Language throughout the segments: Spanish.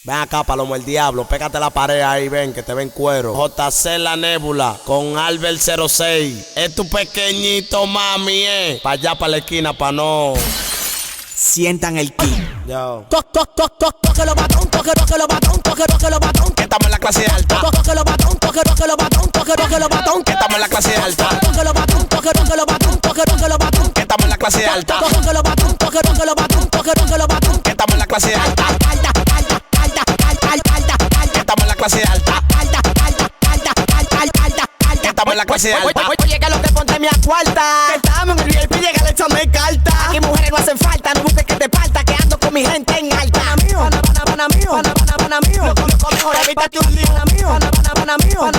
Ven acá, Palomo el Diablo, pégate la pared ahí, ven, que te ven cuero. JC La Nébula, con Albert 06. Es tu pequeñito, mami, pa' allá, pa' la esquina, pa' no. Sientan el ki. Yo. Toque los batón, toque los batón, toque los batón. Que estamos en la clase alta. Toque los batón, toque los batón, toque los batón. Que estamos en la clase alta. Toque los batón, toque los batón, toque los batón. Que estamos en la clase alta. Toque los batón, toque los batón, toque los batón. Que estamos en la clase alta. Que estamos en la clase alta. Que estamos en la clase alta. Oye, que lo que ponte mi cuarta. Estamos en el VIP, llega, échame carta. Aquí mujeres no hacen falta, no busques que te falta, que ando con mi gente en alta. Pana mío, lo mejor evítate un lío. Pana mío.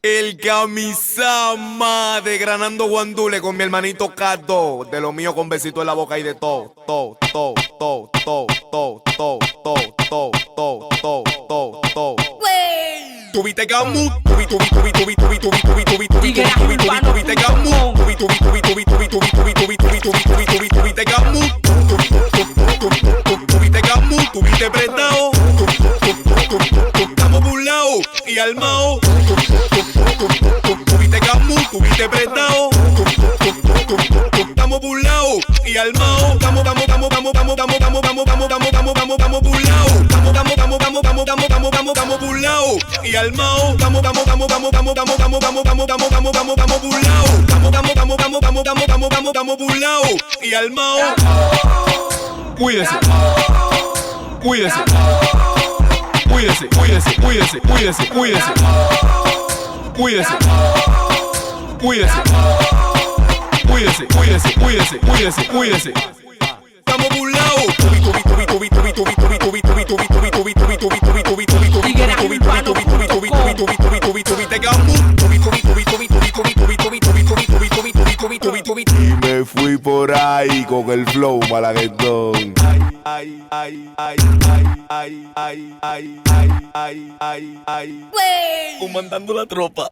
El Kamisama desgranando guandule con mi hermanito Cato. De lo mío con besito en la boca y de todo. Tuviste gamu, tuviste gamu, tuviste gamu, tuviste prestado. Estamos burlados y armados. Tuviste gamu, tuviste prestado. Estamos burlados y armados. Estamos burlados. Estamos burlados y armados. Estamos burlados y armados. Cuídese. Cuídese. Cuídese. Cuídese. Cuídese. Cuídese. Cuídese. Cuídese. Cuídese. Cuídese. Cuídese. Cuídese. Cuídese. Cuídese. Estamos burlados. Y me fui por ahí con el flow malaguetón. Comandando la tropa.